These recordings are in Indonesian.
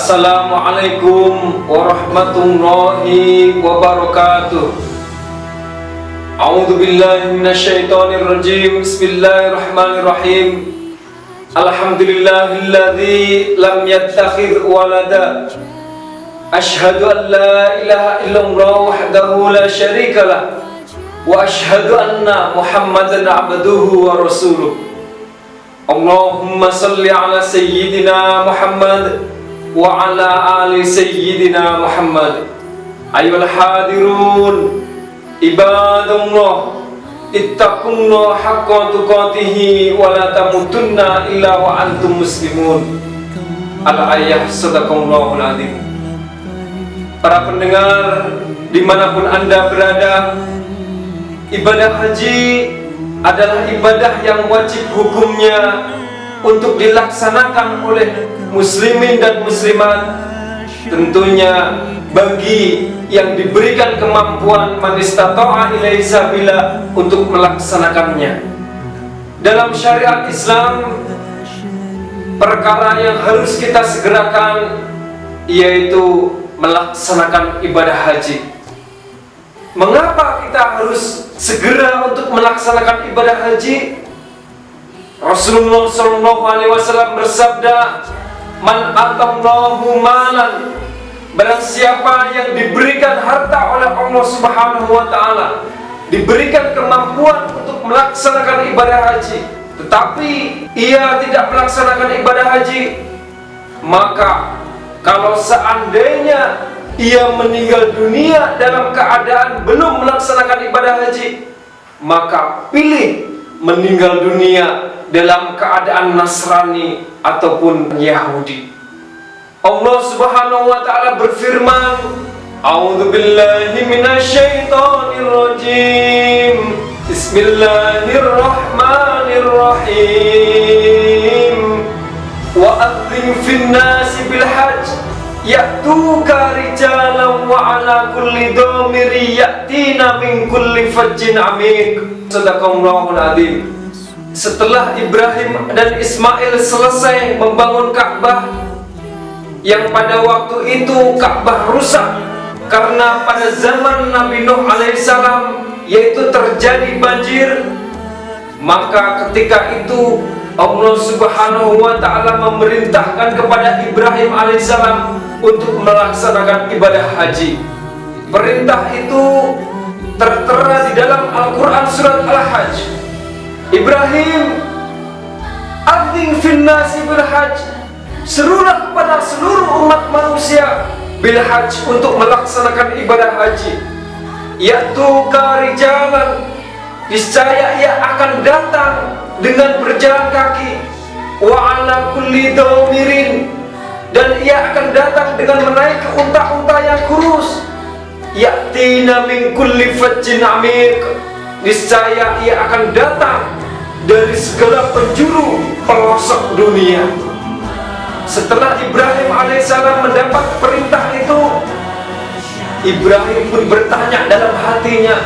Assalamualaikum warahmatullahi wabarakatuh. A'udzu billahi minasyaitonir rajim. Bismillahirrahmanirrahim. Alhamdulillahilladzi lam yattakhidh walada. Asyhadu an la ilaha illallah wahdahu la syarikalah. Wa asyhadu anna Muhammadan abduhu wa rasuluh. Allahumma salli ala sayyidina Muhammad wa ala ali sayyidina Muhammad. Ayyuhal hadirun ibadallah, ittaqullah haqqa tuqatih wa la tamutunna illa wa antum muslimun. Al-ayah sadaqallahul azim. Para pendengar dimanapun Anda berada, ibadah haji adalah ibadah yang wajib hukumnya untuk dilaksanakan oleh muslimin dan muslimat, tentunya bagi yang diberikan kemampuan man istata'a ilaihi sabila untuk melaksanakannya. Dalam syariat Islam, perkara yang harus kita segerakan yaitu melaksanakan ibadah haji. Mengapa kita harus segera untuk melaksanakan ibadah haji? Rasulullah SAW bersabda, "Man atallahu malan," barang siapa yang diberikan harta oleh Allah Subhanahu wa Ta'ala, diberikan kemampuan untuk melaksanakan ibadah haji, tetapi ia tidak melaksanakan ibadah haji, maka kalau seandainya ia meninggal dunia dalam keadaan belum melaksanakan ibadah haji, maka pilih meninggal dunia dalam keadaan Nasrani ataupun Yahudi. Allah Subhanahu wa Ta'ala berfirman, "A'udzu billahi minasyaitonir rajim. Bismillahirrahmanirrahim. Wa adzim fin nasi bil hajj ya'tuka rijalan wa ala kulli dhamiri ya'tina min kulli fajjin amik." Sadaqallahul azim. Setelah Ibrahim dan Ismail selesai membangun Ka'bah, yang pada waktu itu Ka'bah rusak karena pada zaman Nabi Nuh alaihissalam yaitu terjadi banjir, maka ketika itu Allah Subhanahu wa Ta'ala memerintahkan kepada Ibrahim alaihissalam untuk melaksanakan ibadah haji. Perintah itu tertera di dalam Al-Quran surat Al-Hajj. Ibrahim, adzin fin nasi bil hajj, serulah kepada seluruh umat manusia bil hajj untuk melaksanakan ibadah haji. Ya'tuka rijalan, niscaya ia akan datang dengan berjalan kaki, wa ala kulli dhamirin, dan ia akan datang dengan menaiki unta-unta yang kurus. Ya'tina min kulli fajjin amik, niscaya ia akan datang dari segala penjuru pelosok dunia. Setelah Ibrahim alaihissalam mendapat perintah itu, Ibrahim pun bertanya dalam hatinya,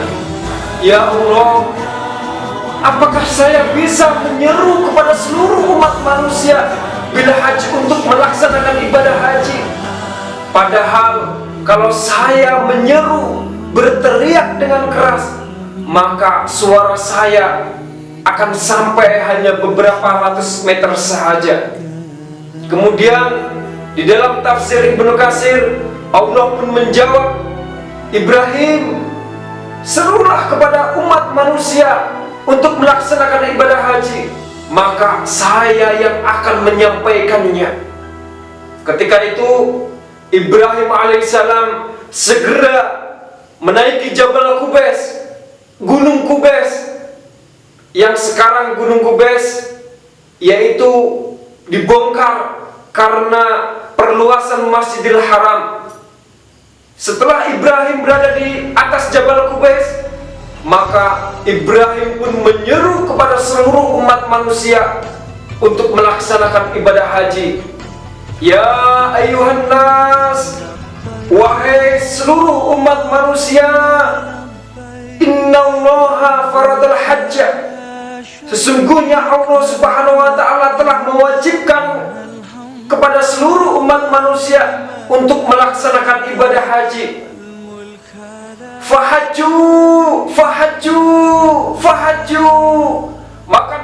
"Ya Allah, apakah saya bisa menyeru kepada seluruh umat manusia bila haji untuk melaksanakan ibadah haji? Padahal kalau saya menyeru, berteriak dengan keras, maka suara saya akan sampai hanya beberapa ratus meter saja." Kemudian di dalam tafsir Ibnu Katsir, Allah pun menjawab, "Ibrahim, serulah kepada umat manusia untuk melaksanakan ibadah haji, maka saya yang akan menyampaikannya." Ketika itu Ibrahim alaihissalam segera menaiki Jabal Qubais, Gunung Qubais, yang sekarang Gunung Qubais yaitu dibongkar karena perluasan Masjidil Haram. Setelah Ibrahim berada di atas Jabal Qubais, maka Ibrahim pun menyeru kepada seluruh umat manusia untuk melaksanakan ibadah haji. "Ya ayyuhan nas, wahai seluruh umat manusia, innallaha faradal hajja, sesungguhnya Allah Subhanahu wa Ta'ala telah mewajibkan kepada seluruh umat umat manusia untuk melaksanakan ibadah haji. Fahajju, fahajju, fahajju. Maka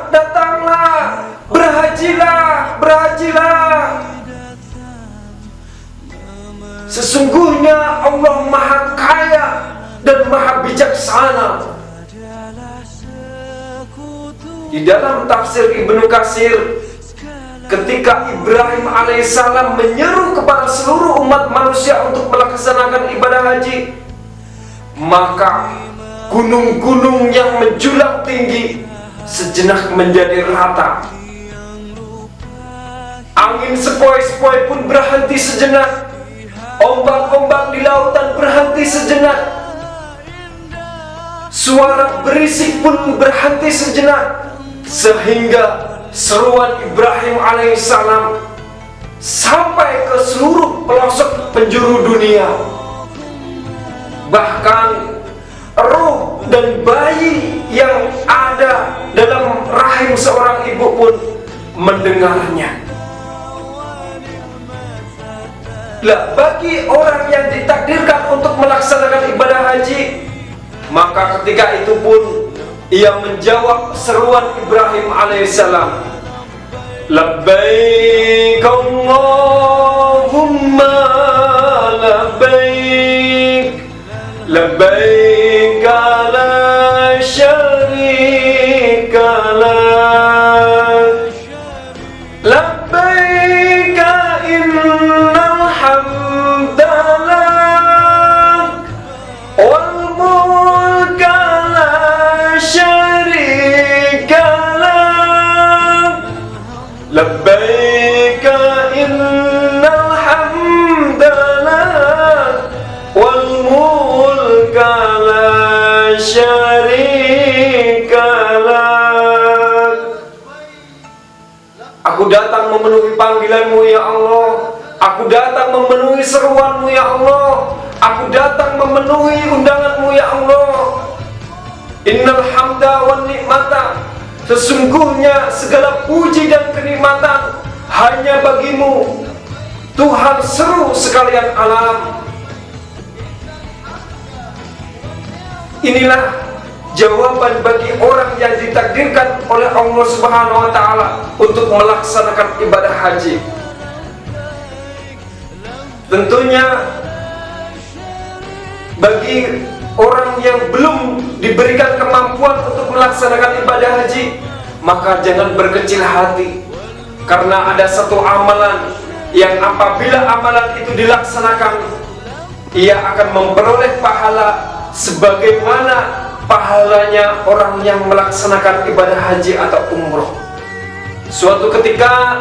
datanglah, berhajilah, berhajilah. Sesungguhnya Allah Maha Kaya dan Maha Bijaksana. Di dalam tafsir Ibnu Katsir, ketika Ibrahim alaihissalam menyeru kepada seluruh umat manusia untuk melaksanakan ibadah haji, maka gunung-gunung yang menjulang tinggi sejenak menjadi rata. Angin sepoi-sepoi pun berhenti sejenak. Ombak-ombak di lautan berhenti sejenak. Suara berisik pun berhenti sejenak. Sehingga seruan Ibrahim alaihissalam sampai ke seluruh pelosok penjuru dunia. Bahkan roh dan bayi yang ada dalam rahim seorang ibu pun mendengarnya. Lah, bagi orang yang ditakdirkan untuk melaksanakan ibadah haji, maka ketika itu pun ia menjawab seruan Ibrahim alaihissalam, labbaik Allahumma labbaik, labbaik la syarika lak, labbaik innal hamda lak wal mulka labbaika innal hamda lak wal mulka la syarika lak. Aku datang memenuhi panggilanmu ya Allah. Aku datang memenuhi seruanmu ya Allah. Aku datang memenuhi undanganmu ya Allah. Innal hamda wan ni'mata, sesungguhnya segala puji dan kenikmatan hanya bagimu, Tuhan seru sekalian alam. Inilah jawaban bagi orang yang ditakdirkan oleh Allah Subhanahu wa Ta'ala untuk melaksanakan ibadah haji. Tentunya bagi orang yang belum diberikan kemampuan untuk melaksanakan ibadah haji, maka jangan berkecil hati, karena ada satu amalan yang apabila amalan itu dilaksanakan, ia akan memperoleh pahala sebagaimana pahalanya orang yang melaksanakan ibadah haji atau umroh. Suatu ketika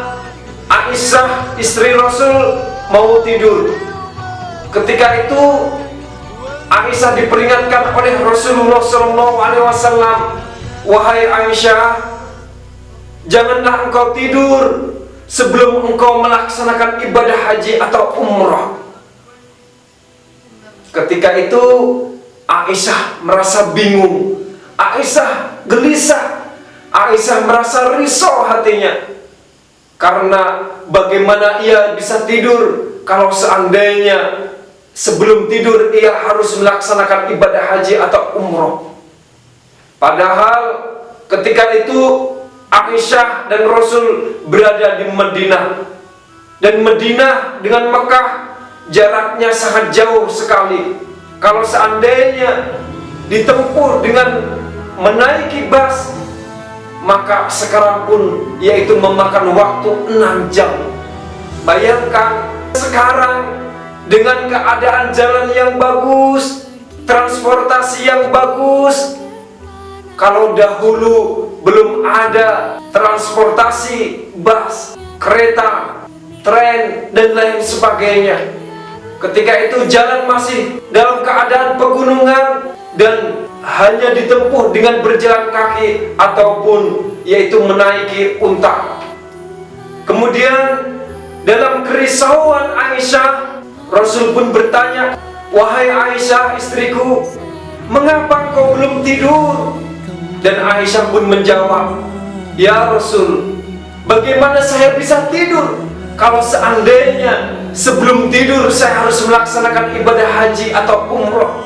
Aisyah istri Rasul mau tidur. Ketika itu Aisyah diperingatkan oleh Rasulullah SAW, wahai Aisyah, janganlah engkau tidur sebelum engkau melaksanakan ibadah haji atau umrah. Ketika itu Aisyah merasa bingung, Aisyah gelisah, Aisyah merasa risau hatinya, karena bagaimana ia bisa tidur kalau seandainya sebelum tidur ia harus melaksanakan ibadah haji atau umrah. Padahal ketika itu Aisyah dan Rasul berada di Madinah, dan Madinah dengan Mekah jaraknya sangat jauh sekali. Kalau seandainya ditempuh dengan menaiki bus, maka sekarang pun yaitu memakan waktu 6 jam. Bayangkan sekarang dengan keadaan jalan yang bagus, transportasi yang bagus. Kalau dahulu belum ada transportasi bus, kereta, tren, dan lain sebagainya, ketika itu jalan masih dalam keadaan pegunungan dan hanya ditempuh dengan berjalan kaki ataupun yaitu menaiki unta. Kemudian dalam kerisauan Aisyah, Rasul pun bertanya, wahai Aisyah istriku, mengapa kau belum tidur? Dan Aisyah pun menjawab, ya Rasul, bagaimana saya bisa tidur kalau seandainya sebelum tidur saya harus melaksanakan ibadah haji atau umroh,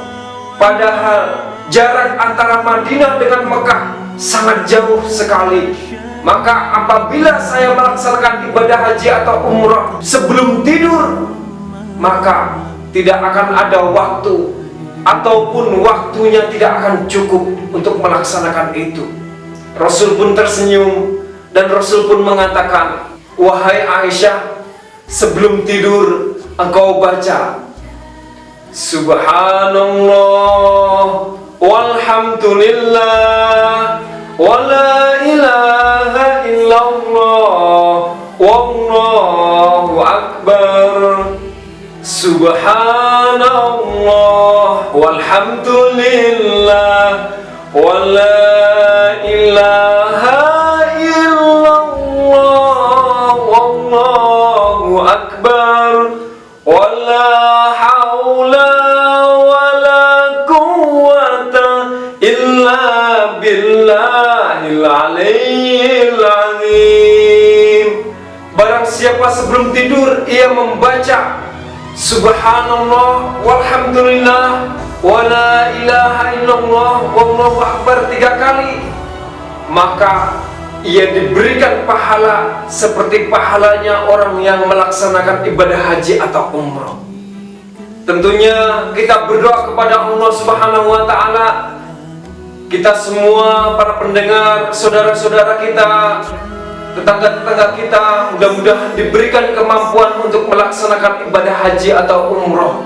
padahal jarak antara Madinah dengan Mekah sangat jauh sekali, maka apabila saya melaksanakan ibadah haji atau umroh sebelum tidur, maka tidak akan ada waktu ataupun waktunya tidak akan cukup untuk melaksanakan itu. Rasul pun tersenyum dan Rasul pun mengatakan, wahai Aisyah, sebelum tidur engkau baca Subhanallah walhamdulillah wala ilaha illallah wallahu akbar. Subhanallah walhamdulillah wala ilaha illallah wallahu akbar wala haula wala quwwata illa billahil aliyyil azim. Barang siapa sebelum tidur ia membaca Subhanallah walhamdulillah wala ilaha illallah wallahu akbar 3 kali, maka ia diberikan pahala seperti pahalanya orang yang melaksanakan ibadah haji atau umrah. Tentunya kita berdoa kepada Allah Subhanahu wa ta'ala, kita semua para pendengar, saudara-saudara kita, tetangga-tetangga kita, mudah-mudahan diberikan kemampuan untuk melaksanakan ibadah haji atau umrah.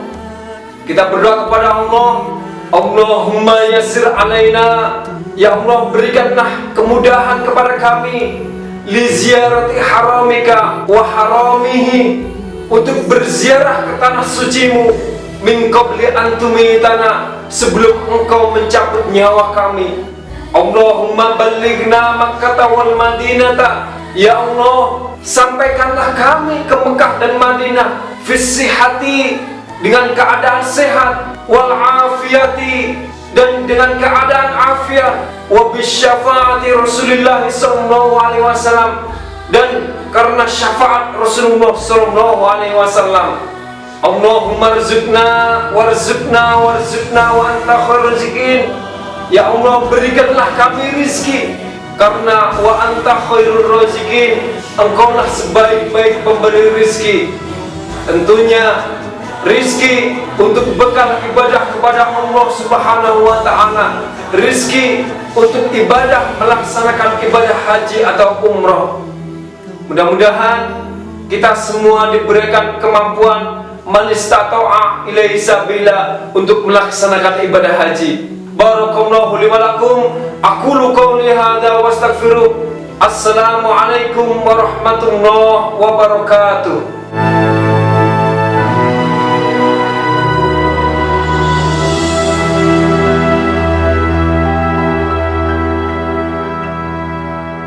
Kita berdoa kepada Allah, Allahumma yassir alaina, ya Allah berikanlah kemudahan kepada kami li ziyarati haramika wa haramihi, untuk berziarah ke tanah sucimu, min qabli an tumitana, sebelum engkau mencabut nyawa kami. Allahumma ballighna Makkah wal Madinata, ya Allah sampaikanlah kami ke Mekah dan Madinah, fis-sihhati, dengan keadaan sehat, wal afiyati, dan dengan keadaan afiat, wa bisyafa'ati Rasulullah sallallahu alaihi wasallam, dan karena syafaat Rasulullah sallallahu alaihi wasallam. Allahumma rzuqna warzuqna warzuqna wa anta khairur raziqin, ya Allah berikanlah kami rizki, karena wa anta khairur raziqin, engkaulah sebaik-baik pemberi rizki. Tentunya rizki untuk bekal ibadah kepada Allah Subhanahu wa ta'ala, rizki untuk ibadah melaksanakan ibadah haji atau umrah. Mudah-mudahan kita semua diberikan kemampuan man istata'a ilaihi sabila untuk melaksanakan ibadah haji. Barakallahu li wa lakum, aqulu qawli hadza wa astaghfiruh. Assalamualaikum warahmatullahi wabarakatuh.